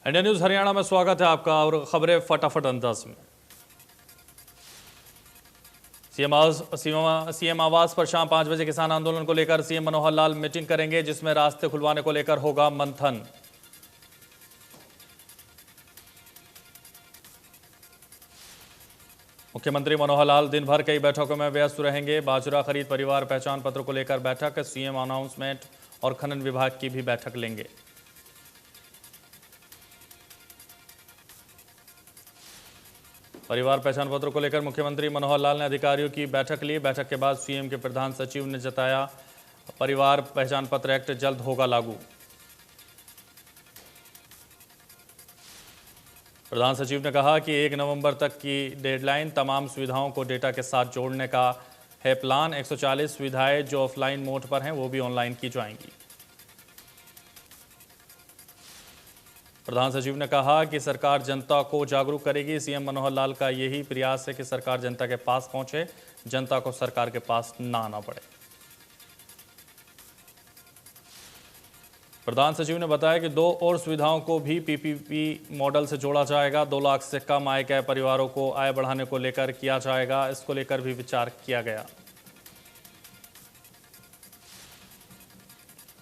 India news Haryana में स्वागत है आपका और खबरें फटाफट अंदाज में। सीएम आवास पर शाम 5 बजे किसान आंदोलन को लेकर सीएम मनोहर लाल मीटिंग करेंगे, जिसमें रास्ते खुलवाने को लेकर होगा मंथन। मुख्यमंत्री मनोहर लाल दिन भर कई बैठकों में व्यस्त रहेंगे। बाजरा खरीद, परिवार पहचान पत्र को लेकर बैठक, सीएम अनाउंसमेंट और खनन विभाग की भी बैठक लेंगे। परिवार पहचान पत्र को लेकर मुख्यमंत्री मनोहर लाल ने अधिकारियों की बैठक ली। बैठक के बाद सीएम के प्रधान सचिव ने जताया परिवार पहचान पत्र एक्ट जल्द होगा लागू। प्रधान सचिव ने कहा कि 1 नवंबर तक की डेडलाइन, तमाम सुविधाओं को डेटा के साथ जोड़ने का है प्लान। 140 सुविधाएं जो ऑफलाइन मोड पर हैं वो भी ऑनलाइन की जाएंगी। प्रधान सचिव ने कहा कि सरकार जनता को जागरूक करेगी। सीएम मनोहर लाल का यही प्रयास है कि सरकार जनता के पास पहुंचे, जनता को सरकार के पास ना आना पड़े। प्रधान सचिव ने बताया कि 2 और सुविधाओं को भी पीपीपी मॉडल से जोड़ा जाएगा। 2 लाख से कम आय के परिवारों को आय बढ़ाने को लेकर किया जाएगा। इसको लेकर भी विचार किया गया।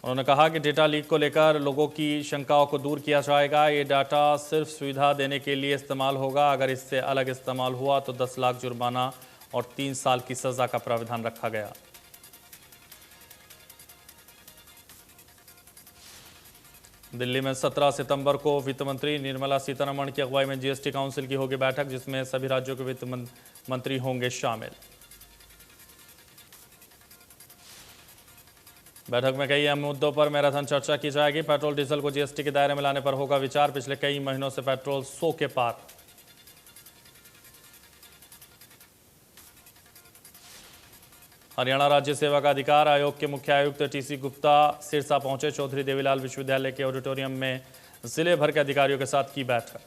उन्होंने कहा कि डेटा लीक को लेकर लोगों की शंकाओं को दूर किया जाएगा। ये डाटा सिर्फ सुविधा देने के लिए इस्तेमाल होगा। अगर इससे अलग इस्तेमाल हुआ तो 10 लाख जुर्माना और 3 साल की सजा का प्रावधान रखा गया। दिल्ली में 17 सितंबर को वित्त मंत्री निर्मला सीतारमण की अगुवाई में जीएसटी काउंसिल की होगी बैठक, जिसमें सभी राज्यों के वित्त मंत्री होंगे शामिल। बैठक में कई अहम मुद्दों पर मैराथन चर्चा की जाएगी। पेट्रोल डीजल को जीएसटी के दायरे में लाने पर होगा विचार। पिछले कई महीनों से पेट्रोल 100 के पार। हरियाणा राज्य सेवा का अधिकार आयोग के मुख्य आयुक्त टीसी गुप्ता सिरसा पहुंचे। चौधरी देवीलाल विश्वविद्यालय के ऑडिटोरियम में जिले भर के अधिकारियों के साथ की बैठक।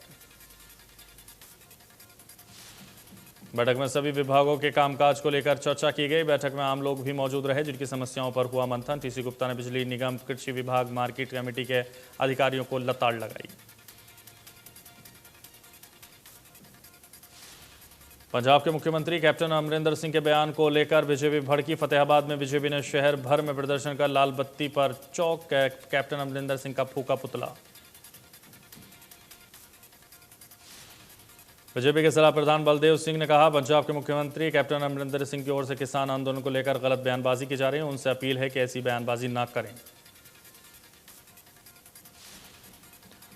बैठक में सभी विभागों के कामकाज को लेकर चर्चा की गई। बैठक में आम लोग भी मौजूद रहे, जिनकी समस्याओं पर हुआ मंथन। टीसी गुप्ता ने बिजली निगम, कृषि विभाग, मार्केट कमेटी के अधिकारियों को लताड़ लगाई। पंजाब के मुख्यमंत्री कैप्टन अमरिंदर सिंह के बयान को लेकर बीजेपी भड़की। फतेहाबाद में बीजेपी ने शहर भर में प्रदर्शन कर लाल बत्ती पर चौक कैप्टन अमरिंदर सिंह का फूका पुतला। बीजेपी के सलाह प्रधान बलदेव सिंह ने कहा, पंजाब के मुख्यमंत्री कैप्टन अमरिंदर सिंह की ओर से किसान आंदोलन को लेकर गलत बयानबाजी की जा रही है। उनसे अपील है कि ऐसी बयानबाजी ना करें।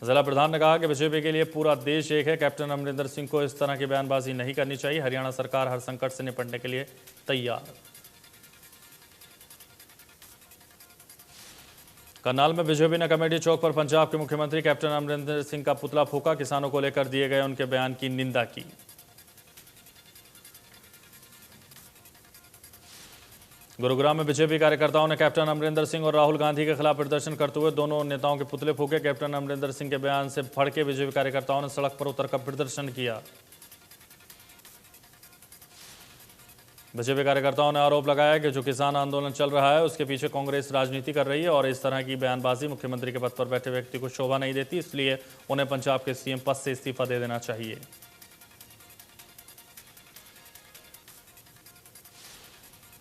जिला प्रधान ने कहा कि बीजेपी के लिए पूरा देश एक है। कैप्टन अमरिंदर सिंह को इस तरह की बयानबाजी नहीं करनी चाहिए। हरियाणा सरकार हर संकट से निपटने के लिए तैयार। करनाल में बीजेपी ने कमेटी चौक पर पंजाब के मुख्यमंत्री कैप्टन अमरिंदर सिंह का पुतला फूका। किसानों को लेकर दिए गए उनके बयान की निंदा की। गुरुग्राम में बीजेपी कार्यकर्ताओं ने कैप्टन अमरिंदर सिंह और राहुल गांधी के खिलाफ प्रदर्शन करते हुए दोनों नेताओं के पुतले फूके। कैप्टन अमरिंदर सिंह के बयान से भड़के बीजेपी कार्यकर्ताओं ने सड़क पर उतरकर प्रदर्शन किया। बीजेपी कार्यकर्ताओं ने आरोप लगाया कि जो किसान आंदोलन चल रहा है उसके पीछे कांग्रेस राजनीति कर रही है और इस तरह की बयानबाजी मुख्यमंत्री के पद पर बैठे व्यक्ति को शोभा नहीं देती, इसलिए उन्हें पंजाब के सीएम पद से इस्तीफा दे देना चाहिए।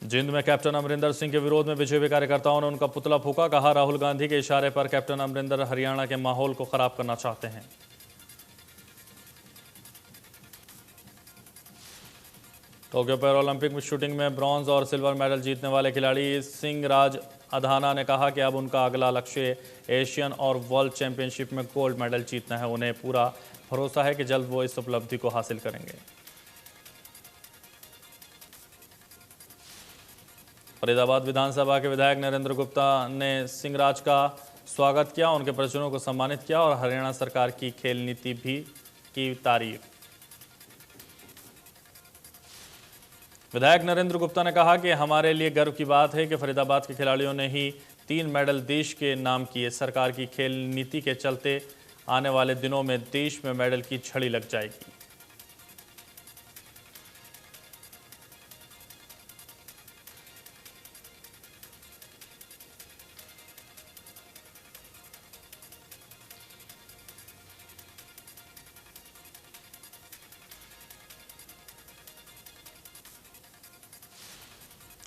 जिंद में कैप्टन अमरिंदर सिंह के विरोध में बीजेपी कार्यकर्ताओं ने उनका पुतला फूका। कहा, राहुल गांधी के इशारे पर कैप्टन अमरिंदर हरियाणा के माहौल को खराब करना चाहते हैं। टोक्यो पैरालंपिक में शूटिंग में ब्रॉन्ज और सिल्वर मेडल जीतने वाले खिलाड़ी सिंह राज अधाना ने कहा कि अब उनका अगला लक्ष्य एशियन और वर्ल्ड चैंपियनशिप में गोल्ड मेडल जीतना है। उन्हें पूरा भरोसा है कि जल्द वो इस उपलब्धि को हासिल करेंगे। फरीदाबाद विधानसभा के विधायक नरेंद्र गुप्ता ने सिंह राज का स्वागत किया, उनके परिजनों को सम्मानित किया और हरियाणा सरकार की खेल नीति भी की तारीफ। विधायक नरेंद्र गुप्ता ने कहा कि हमारे लिए गर्व की बात है कि फरीदाबाद के खिलाड़ियों ने ही 3 मेडल देश के नाम किए। सरकार की खेल नीति के चलते आने वाले दिनों में देश में मेडल की झड़ी लग जाएगी।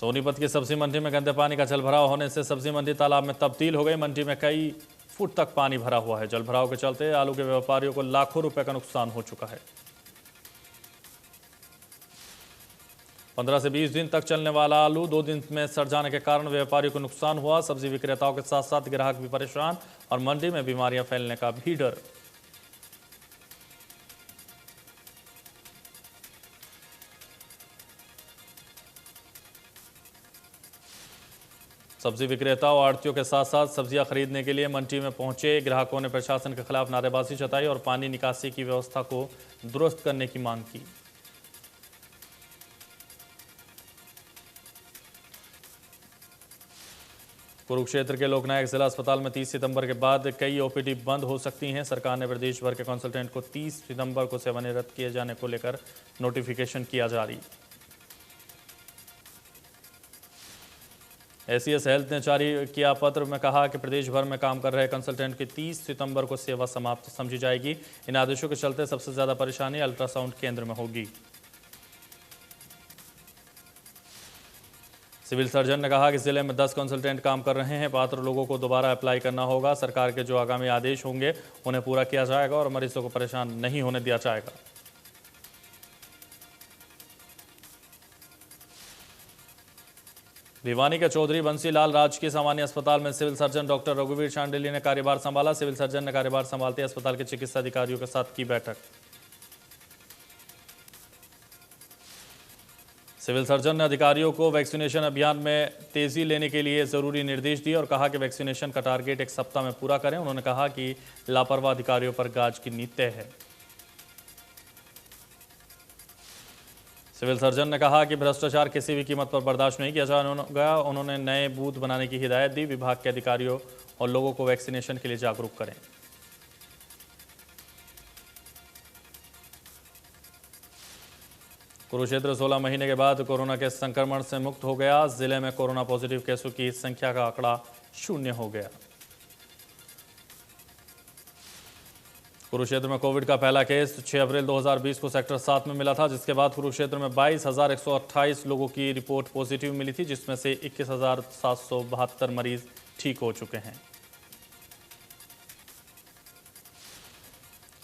सोनीपत की सब्जी मंडी में गंदे पानी का जलभराव होने से सब्जी मंडी तालाब में तब्दील हो गई। मंडी में कई फुट तक पानी भरा हुआ है। जलभराव के चलते आलू के व्यापारियों को लाखों रुपए का नुकसान हो चुका है। 15 से 20 दिन तक चलने वाला आलू 2 दिन में सड़ जाने के कारण व्यापारियों को नुकसान हुआ। सब्जी विक्रेताओं के साथ साथ ग्राहक भी परेशान और मंडी में बीमारियां फैलने का भी डर। सब्जी विक्रेताओं और आड़तियों के साथ साथ सब्जियां खरीदने के लिए मंडी में पहुंचे ग्राहकों ने प्रशासन के खिलाफ नारेबाजी जताई और पानी निकासी की व्यवस्था को दुरुस्त करने की मांग की। कुरुक्षेत्र के लोकनायक जिला अस्पताल में 30 सितंबर के बाद कई ओपीडी बंद हो सकती हैं। सरकार ने प्रदेश भर के कंसल्टेंट को 30 सितंबर को सेवानिवृत्त किए जाने को लेकर नोटिफिकेशन किया जारी। एसीएस हेल्थ ने जारी किया पत्र में कहा कि प्रदेश भर में काम कर रहे कंसल्टेंट की 30 सितंबर को सेवा समाप्त समझी जाएगी। इन आदेशों के चलते सबसे ज्यादा परेशानी अल्ट्रासाउंड केंद्र में होगी। सिविल सर्जन ने कहा कि जिले में 10 कंसल्टेंट काम कर रहे हैं। पात्र लोगों को दोबारा अप्लाई करना होगा। सरकार के जो आगामी आदेश होंगे उन्हें पूरा किया जाएगा और मरीजों को परेशान नहीं होने दिया जाएगा। भिवानी के चौधरी बंसीलाल राजकीय सामान्य अस्पताल में सिविल सर्जन डॉक्टर रघुवीर चांडिली ने कार्यभार संभाला। सिविल सर्जन ने कार्यभार संभालते अस्पताल के चिकित्सा अधिकारियों के साथ की बैठक। सिविल सर्जन ने अधिकारियों को वैक्सीनेशन अभियान में तेजी लेने के लिए जरूरी निर्देश दिए और कहा कि वैक्सीनेशन का टारगेट 1 सप्ताह में पूरा करें। उन्होंने कहा कि लापरवाह अधिकारियों पर गाज की नीति तय है। सिविल सर्जन ने कहा कि भ्रष्टाचार किसी भी कीमत पर बर्दाश्त नहीं किया जाएगा। उन्होंने नए बूथ बनाने की हिदायत दी। विभाग के अधिकारियों और लोगों को वैक्सीनेशन के लिए जागरूक करें। कुरुक्षेत्र 16 महीने के बाद कोरोना के संक्रमण से मुक्त हो गया। जिले में कोरोना पॉजिटिव केसों की संख्या का आंकड़ा 0 हो गया। कुरुक्षेत्र में कोविड का पहला केस 6 अप्रैल 2020 को सेक्टर 7 में मिला था, जिसके बाद कुरुक्षेत्र में 22,128 लोगों की रिपोर्ट पॉजिटिव मिली थी, जिसमें से 21,772 मरीज ठीक हो चुके हैं।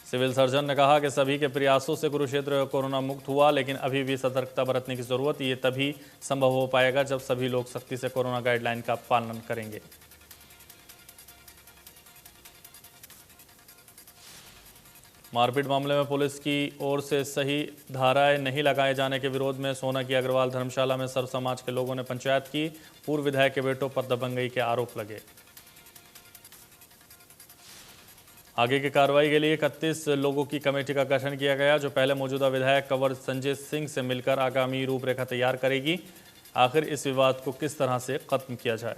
सिविल सर्जन ने कहा कि सभी के प्रयासों से कुरुक्षेत्र कोरोना मुक्त हुआ, लेकिन अभी भी सतर्कता बरतने की जरूरत। ये तभी संभव हो पाएगा जब सभी लोग सख्ती से कोरोना गाइडलाइन का पालन करेंगे। मारपीट मामले में पुलिस की ओर से सही धाराएं नहीं लगाए जाने के विरोध में सोना की अग्रवाल धर्मशाला में सर्व समाज के लोगों ने पंचायत की। पूर्व विधायक के बेटों पर दबंगई के आरोप लगे। आगे की कार्रवाई के लिए 31 लोगों की कमेटी का गठन किया गया, जो पहले मौजूदा विधायक कंवर संजय सिंह से मिलकर आगामी रूपरेखा तैयार करेगी। आखिर इस विवाद को किस तरह से खत्म किया जाए।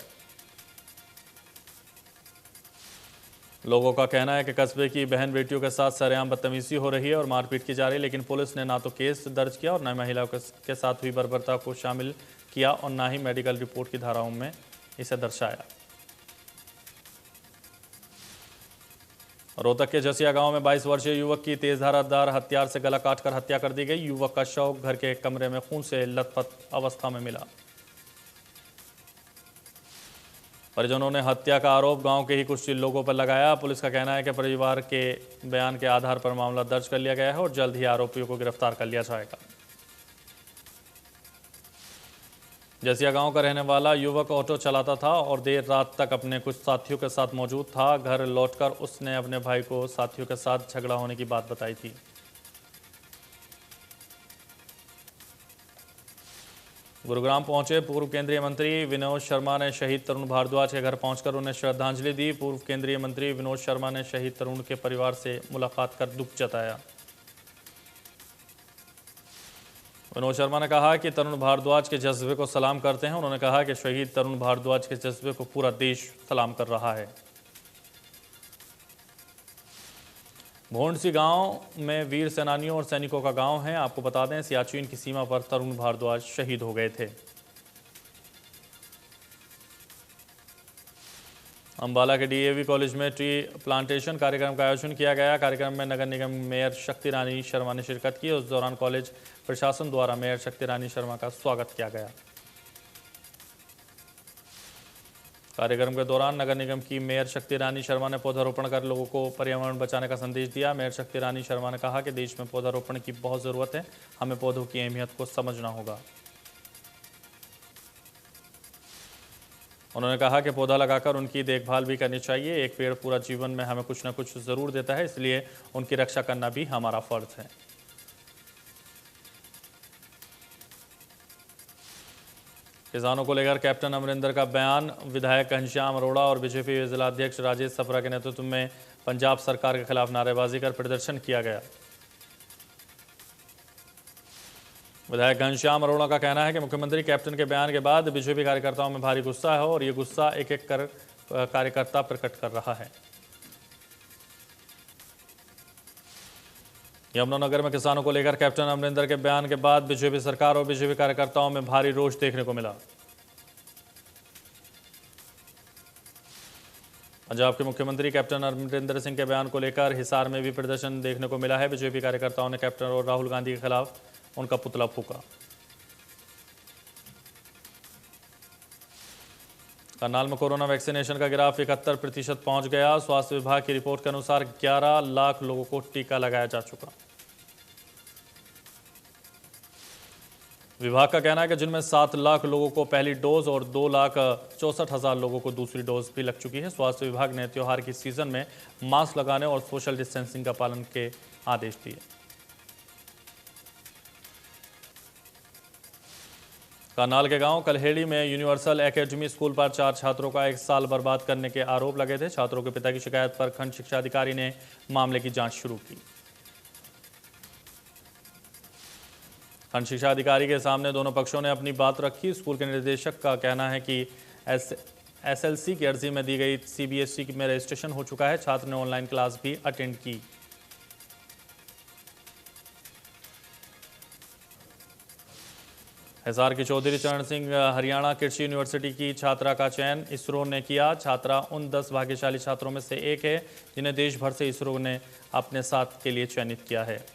लोगों का कहना है कि कस्बे की बहन बेटियों के साथ सरेआम बदतमीजी हो रही है और मारपीट की जा रही है, लेकिन पुलिस ने ना तो केस दर्ज किया और न महिलाओं के साथ हुई बर्बरता को शामिल किया और ना ही मेडिकल रिपोर्ट की धाराओं में इसे दर्शाया। रोहतक के जसिया गांव में 22 वर्षीय युवक की तेजधारदार हथियार से गला काटकर हत्या कर दी गई। युवक का शव घर के कमरे में खून से लथपथ अवस्था में मिला। परिजनों ने हत्या का आरोप गांव के ही कुछ लोगों पर लगाया। पुलिस का कहना है कि परिवार के बयान के आधार पर मामला दर्ज कर लिया गया है और जल्द ही आरोपियों को गिरफ्तार कर लिया जाएगा। जसिया गांव का रहने वाला युवक ऑटो चलाता था और देर रात तक अपने कुछ साथियों के साथ मौजूद था। घर लौटकर उसने अपने भाई को साथियों के साथ झगड़ा होने की बात बताई थी। गुरुग्राम पहुंचे पूर्व केंद्रीय मंत्री विनोद शर्मा ने शहीद तरुण भारद्वाज के घर पहुंचकर उन्हें श्रद्धांजलि दी। पूर्व केंद्रीय मंत्री विनोद शर्मा ने शहीद तरुण के परिवार से मुलाकात कर दुख जताया। विनोद शर्मा ने कहा कि तरुण भारद्वाज के जज्बे को सलाम करते हैं। उन्होंने कहा कि शहीद तरुण भारद्वाज के जज्बे को पूरा देश सलाम कर रहा है। भोंडसी गांव में वीर सेनानियों और सैनिकों का गांव है। आपको बता दें, सियाचिन की सीमा पर तरुण भारद्वाज शहीद हो गए थे। अंबाला के डीएवी कॉलेज में ट्री प्लांटेशन कार्यक्रम का आयोजन किया गया। कार्यक्रम में नगर निगम मेयर शक्ति रानी शर्मा ने शिरकत की। उस दौरान कॉलेज प्रशासन द्वारा मेयर शक्ति रानी शर्मा का स्वागत किया गया। कार्यक्रम के दौरान नगर निगम की मेयर शक्ति रानी शर्मा ने पौधारोपण कर लोगों को पर्यावरण बचाने का संदेश दिया। मेयर शक्ति रानी शर्मा ने कहा कि देश में पौधारोपण की बहुत ज़रूरत है, हमें पौधों की अहमियत को समझना होगा। उन्होंने कहा कि पौधा लगाकर उनकी देखभाल भी करनी चाहिए। एक पेड़ पूरा जीवन में हमें कुछ न कुछ ज़रूर देता है, इसलिए उनकी रक्षा करना भी हमारा फ़र्ज़ है। किसानों को लेकर कैप्टन अमरिंदर का बयान। विधायक घनश्याम अरोड़ा और बीजेपी जिलाध्यक्ष राजेश सप्रा के नेतृत्व में पंजाब सरकार के खिलाफ नारेबाजी कर प्रदर्शन किया गया। विधायक घनश्याम अरोड़ा का कहना है कि मुख्यमंत्री कैप्टन के बयान के बाद बीजेपी कार्यकर्ताओं में भारी गुस्सा है और ये गुस्सा एक एक कर कार्यकर्ता प्रकट कर रहा है। यमुनानगर में किसानों को लेकर कैप्टन अमरिंदर के बयान के बाद बीजेपी सरकार और बीजेपी कार्यकर्ताओं में भारी रोष देखने को मिला। पंजाब के मुख्यमंत्री कैप्टन अमरिंदर सिंह के बयान को लेकर हिसार में भी प्रदर्शन देखने को मिला है। बीजेपी कार्यकर्ताओं ने कैप्टन और राहुल गांधी के खिलाफ उनका पुतला फूंका। करनाल में कोरोना वैक्सीनेशन का ग्राफ 71% पहुंच गया। स्वास्थ्य विभाग की रिपोर्ट के अनुसार 11 लाख लोगों को टीका लगाया जा चुका। विभाग का कहना है कि जिनमें 7 लाख लोगों को पहली डोज और 2,64,000 लोगों को दूसरी डोज भी लग चुकी है। स्वास्थ्य विभाग ने त्योहार की सीजन में मास्क लगाने और सोशल डिस्टेंसिंग का पालन के आदेश दिए। करनाल के गांव कलहेड़ी में यूनिवर्सल एकेडमी स्कूल पर 4 छात्रों का 1 साल बर्बाद करने के आरोप लगे थे। छात्रों के पिता की शिकायत पर खंड शिक्षा अधिकारी ने मामले की जांच शुरू की। खंड शिक्षा अधिकारी के सामने दोनों पक्षों ने अपनी बात रखी। स्कूल के निदेशक का कहना है कि एसएलसी की अर्जी में दी गई सीबीएसई में रजिस्ट्रेशन हो चुका है। छात्र ने ऑनलाइन क्लास भी अटेंड की। हिसार की चौधरी चरण सिंह हरियाणा कृषि यूनिवर्सिटी की छात्रा का चयन इसरो ने किया। छात्रा उन 10 भाग्यशाली छात्रों में से एक है जिन्हें देश भर से इसरो ने अपने साथ के लिए चयनित किया है।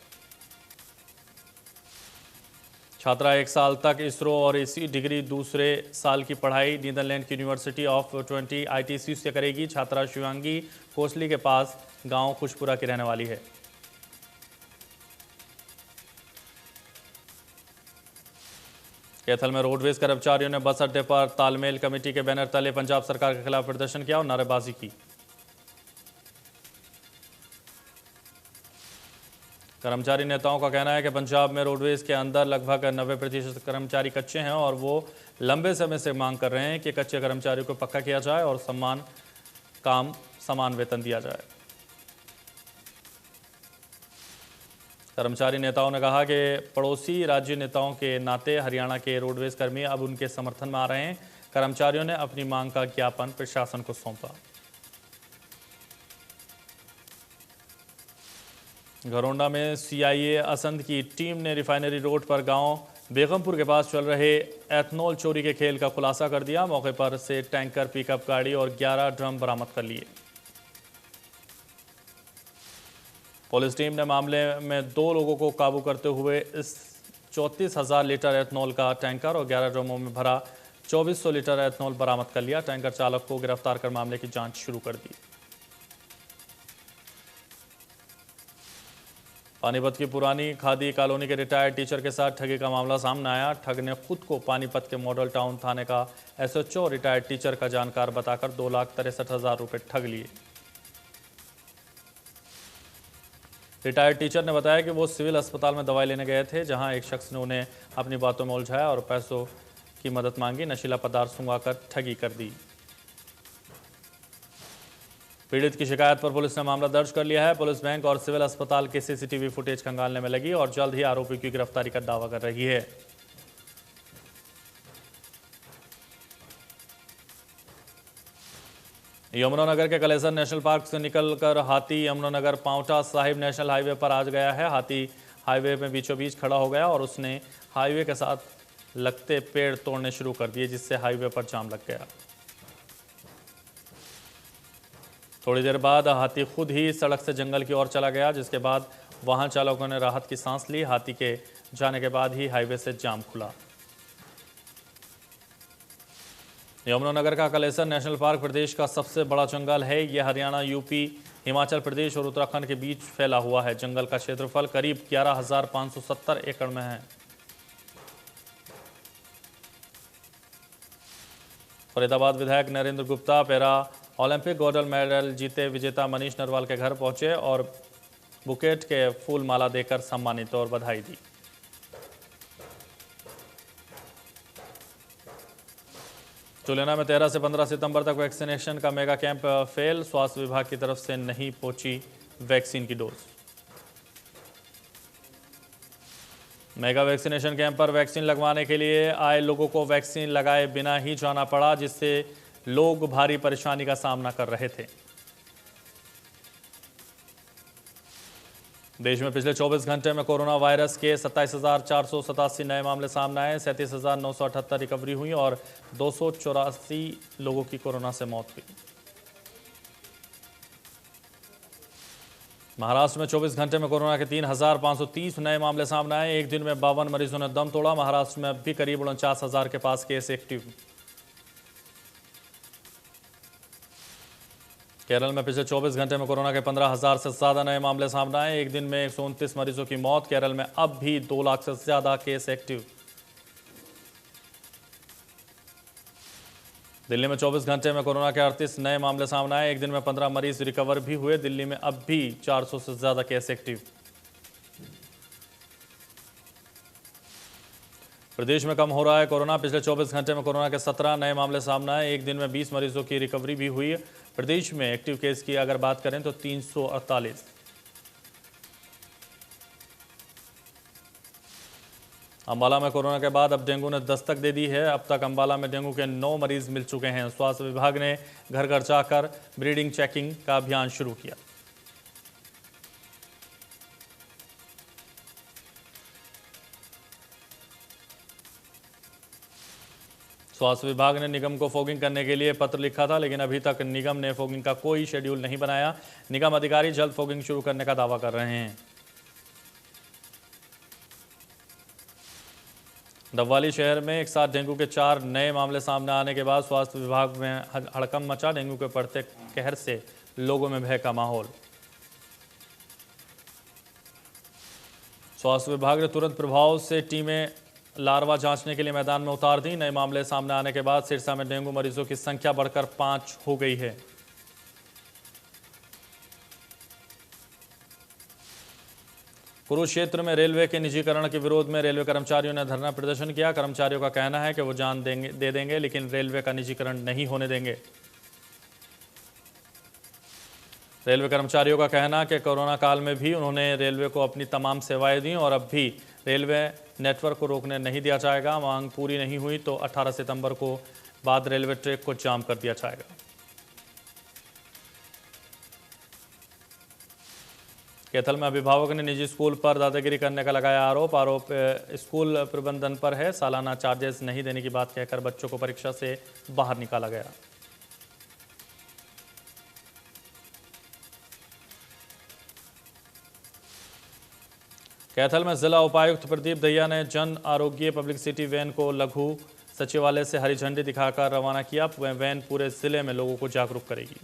छात्रा 1 साल तक इसरो और इसी डिग्री दूसरे साल की पढ़ाई नीदरलैंड की यूनिवर्सिटी ऑफ 20 ITC से करेगी। छात्रा शिवांगी कोसली के पास गांव खुशपुरा की रहने वाली है। कैथल में रोडवेज कर्मचारियों ने बस अड्डे पर तालमेल कमेटी के बैनर तले पंजाब सरकार के खिलाफ प्रदर्शन किया और नारेबाजी की। कर्मचारी नेताओं का कहना है कि पंजाब में रोडवेज के अंदर लगभग 90% कर्मचारी कच्चे हैं और वो लंबे समय से मांग कर रहे हैं कि कच्चे कर्मचारियों को पक्का किया जाए और समान वेतन दिया जाए। कर्मचारी नेताओं ने कहा कि पड़ोसी राज्य नेताओं के नाते हरियाणा के रोडवेज कर्मी अब उनके समर्थन में आ रहे हैं। कर्मचारियों ने अपनी मांग का ज्ञापन प्रशासन को सौंपा। घरौंडा में सीआईए असंध की टीम ने रिफाइनरी रोड पर गांव बेगमपुर के पास चल रहे एथनॉल चोरी के खेल का खुलासा कर दिया। मौके पर से टैंकर, पिकअप गाड़ी और 11 ड्रम बरामद कर लिए। पुलिस टीम ने मामले में 2 लोगों को काबू करते हुए इस 34,000 लीटर एथनॉल का टैंकर और 11 ड्रमों में भरा 2400 लीटर एथनॉल बरामद कर लिया। टैंकर चालक को गिरफ्तार कर मामले की जांच शुरू कर दी। पानीपत की पुरानी खादी कॉलोनी के रिटायर्ड टीचर के साथ ठगी का मामला सामने आया। ठग ने खुद को पानीपत के मॉडल टाउन थाने का एसएचओ रिटायर्ड टीचर का जानकार बताकर 2,63,000 रुपये ठग लिए। रिटायर्ड टीचर ने बताया कि वो सिविल अस्पताल में दवाई लेने गए थे, जहां एक शख्स ने उन्हें अपनी बातों में उलझाया और पैसों की मदद मांगी। नशीला पदार्थ सुंघाकर ठगी कर दी। पीड़ित की शिकायत पर पुलिस ने मामला दर्ज कर लिया है। पुलिस बैंक और सिविल अस्पताल के सीसीटीवी फुटेज खंगालने में लगी और जल्द ही आरोपी की गिरफ्तारी का दावा कर रही है। यमुनानगर के कलेसर नेशनल पार्क से निकलकर हाथी यमुनानगर पांवटा साहिब नेशनल हाईवे पर आज गया है। हाथी हाईवे में बीचों बीच खड़ा हो गया और उसने हाईवे के साथ लगते पेड़ तोड़ने शुरू कर दिए, जिससे हाईवे पर जाम लग गया। थोड़ी देर बाद हाथी खुद ही सड़क से जंगल की ओर चला गया, जिसके बाद वाहन चालकों ने राहत की सांस ली। हाथी के जाने के बाद ही हाईवे से जाम खुला। यमुनानगर का कलेसर नेशनल पार्क प्रदेश का सबसे बड़ा जंगल है। यह हरियाणा, यूपी, हिमाचल प्रदेश और उत्तराखंड के बीच फैला हुआ है। जंगल का क्षेत्रफल करीब 11,570 एकड़ में है। फरीदाबाद विधायक Narendra Gupta para Olympic gold medal जीते विजेता मनीष नरवाल के घर पहुंचे और बुकेट के फूल माला देकर सम्मानित और बधाई दी। चुलेना में 13 से 15 सितंबर तक वैक्सीनेशन का मेगा कैंप फेल। स्वास्थ्य विभाग की तरफ से नहीं पहुंची वैक्सीन की डोज। मेगा वैक्सीनेशन कैंप पर वैक्सीन लगवाने के लिए आए लोगों को वैक्सीन लगाए बिना ही जाना पड़ा, जिससे लोग भारी परेशानी का सामना कर रहे थे। देश में पिछले 24 घंटे में कोरोना वायरस के 27,487 नए मामले सामने आए। 37,978 रिकवरी हुई और 284 लोगों की कोरोना से मौत हुई। महाराष्ट्र में 24 घंटे में कोरोना के 3,530 नए मामले सामने आए। एक दिन में 52 मरीजों ने दम तोड़ा। महाराष्ट्र में अब भी करीब 49,000 के पास केस एक्टिव। केरल में पिछले 24 घंटे में कोरोना के 15,000 से ज्यादा नए मामले सामने आए। एक दिन में 129 मरीजों की मौत। केरल में अब भी 2 लाख से ज्यादा केस एक्टिव। दिल्ली में 24 घंटे में कोरोना के 38 नए मामले सामने आए। एक दिन में 15 मरीज रिकवर भी हुए। दिल्ली में अब भी 400 से ज्यादा केस एक्टिव। प्रदेश में कम हो रहा है कोरोना। पिछले 24 घंटे में कोरोना के 17 नए मामले सामने आए। एक दिन में 20 मरीजों की रिकवरी भी हुई। प्रदेश में एक्टिव केस की अगर बात करें तो 348। अंबाला में कोरोना के बाद अब डेंगू ने दस्तक दे दी है। अब तक अंबाला में डेंगू के 9 मरीज मिल चुके हैं। स्वास्थ्य विभाग ने घर घर जाकर ब्रीडिंग चेकिंग का अभियान शुरू किया। स्वास्थ्य विभाग ने निगम को फॉगिंग करने के लिए पत्र लिखा था, लेकिन अभी तक निगम ने फॉगिंग का कोई शेड्यूल नहीं बनाया। निगम अधिकारी जल्द फॉगिंग शुरू करने का दावा कर रहे हैं। डबवाली शहर में एक साथ डेंगू के 4 नए मामले सामने आने के बाद स्वास्थ्य विभाग में हड़कंप मचा। डेंगू के बढ़ते कहर से लोगों में भय का माहौल। स्वास्थ्य विभाग ने तुरंत प्रभाव से टीमें लार्वा जांचने के लिए मैदान में उतार दी। नए मामले सामने आने के बाद सिरसा में डेंगू मरीजों की संख्या बढ़कर 5 हो गई है। कुरुक्षेत्र में रेलवे के निजीकरण के विरोध में रेलवे कर्मचारियों ने धरना प्रदर्शन किया। कर्मचारियों का कहना है कि वो जान दे देंगे, लेकिन रेलवे का निजीकरण नहीं होने देंगे। रेलवे कर्मचारियों का कहना है कि कोरोना काल में भी उन्होंने रेलवे को अपनी तमाम सेवाएं दी और अब भी रेलवे नेटवर्क को रोकने नहीं दिया जाएगा। मांग पूरी नहीं हुई तो 18 सितंबर को बाद रेलवे ट्रैक को जाम कर दिया जाएगा। कैथल में अभिभावक ने निजी स्कूल पर दादागिरी करने का लगाया आरोप स्कूल प्रबंधन पर है। सालाना चार्जेस नहीं देने की बात कहकर बच्चों को परीक्षा से बाहर निकाला गया। कैथल में जिला उपायुक्त प्रदीप दहिया ने Jan Arogya public city van को लघु सचिवालय से हरी झंडी दिखाकर रवाना किया। वैन पूरे जिले में लोगों को जागरूक करेगी।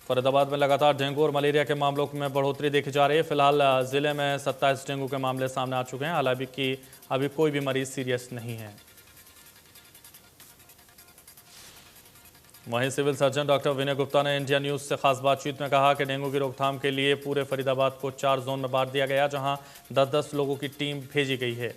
फरीदाबाद में लगातार डेंगू और मलेरिया के मामलों में बढ़ोतरी देखी जा रही है। फिलहाल जिले में 27 डेंगू के मामले सामने आ चुके हैं। हालांकि अभी कोई भी मरीज सीरियस नहीं है। वहीं सिविल सर्जन डॉक्टर विनय गुप्ता ने इंडिया न्यूज से खास बातचीत में कहा कि डेंगू की रोकथाम के लिए पूरे फरीदाबाद को 4 जोन में बांट दिया गया, जहां 10-10 लोगों की टीम भेजी गई है।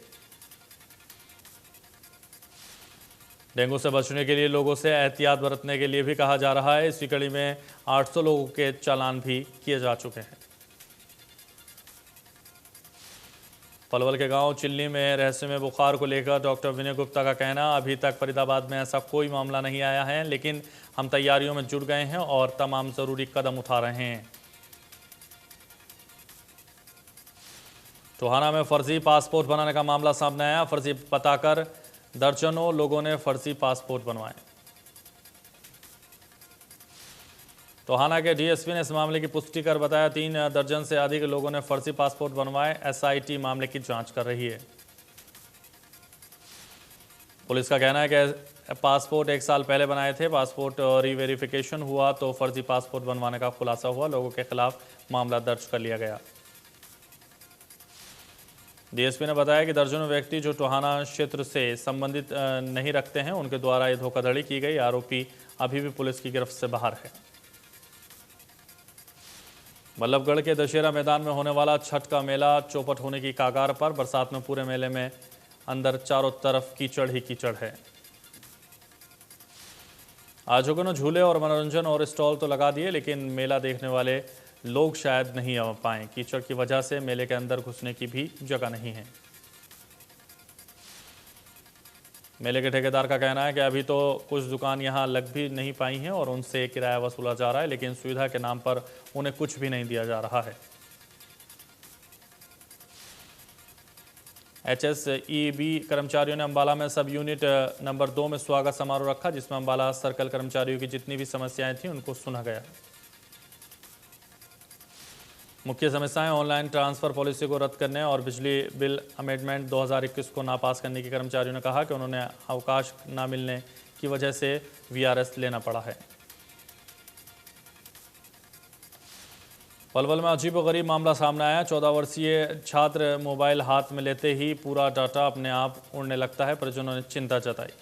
डेंगू से बचने के लिए लोगों से एहतियात बरतने के लिए भी कहा जा रहा है। इसी कड़ी में 800 लोगों के चालान भी किए जा चुके हैं। पलवल के गांव चिल्ली में रहस्यमय बुखार को लेकर डॉक्टर विनय गुप्ता का कहना, अभी तक फरीदाबाद में ऐसा कोई मामला नहीं आया है, लेकिन हम तैयारियों में जुट गए हैं और तमाम जरूरी कदम उठा रहे हैं। टोहाना में फर्जी पासपोर्ट बनाने का मामला सामने आया। फर्जी बताकर दर्जनों लोगों ने फर्जी पासपोर्ट बनवाए। टोहाना के डीएसपी ने इस मामले की पुष्टि कर बताया 3 दर्जन से अधिक लोगों ने फर्जी पासपोर्ट बनवाए। एसआईटी मामले की जांच कर रही है। पुलिस का कहना है कि पासपोर्ट 1 साल पहले बनाए थे। पासपोर्ट रीवेरिफिकेशन हुआ तो फर्जी पासपोर्ट बनवाने का खुलासा हुआ। लोगों के खिलाफ मामला दर्ज कर लिया गया। डीएसपी ने बताया कि दर्जनों व्यक्ति जो टोहाना क्षेत्र से संबंधित नहीं रखते हैं, उनके द्वारा ये धोखाधड़ी की गई। आरोपी अभी भी पुलिस की गिरफ्त से बाहर है। बल्लभगढ़ के दशहरा मैदान में होने वाला छठ का मेला चौपट होने की कगार पर। बरसात में पूरे मेले में अंदर चारों तरफ कीचड़ ही कीचड़ है। आयोजकों ने झूले और मनोरंजन और स्टॉल तो लगा दिए, लेकिन मेला देखने वाले लोग शायद नहीं आ पाए। कीचड़ की वजह से मेले के अंदर घुसने की भी जगह नहीं है। मेले के ठेकेदार का कहना है कि अभी तो कुछ दुकान यहां लग भी नहीं पाई हैं और उनसे किराया वसूला जा रहा है, लेकिन सुविधा के नाम पर उन्हें कुछ भी नहीं दिया जा रहा है। HSEB कर्मचारियों ने अंबाला में सब यूनिट नंबर 2 में स्वागत समारोह रखा, जिसमें अंबाला सर्कल कर्मचारियों की जितनी भी समस्याएं थीं उनको सुना गया। मुख्य समस्याएं ऑनलाइन ट्रांसफर पॉलिसी को रद्द करने और बिजली बिल अमेंडमेंट 2021 को ना पास करने की कर्मचारियों ने कहा कि उन्होंने अवकाश न मिलने की वजह से VRS लेना पड़ा है। पलवल में अजीबोगरीब मामला सामने आया। 14 वर्षीय छात्र मोबाइल हाथ में लेते ही पूरा डाटा अपने आप उड़ने लगता है। परिजनों ने चिंता जताई।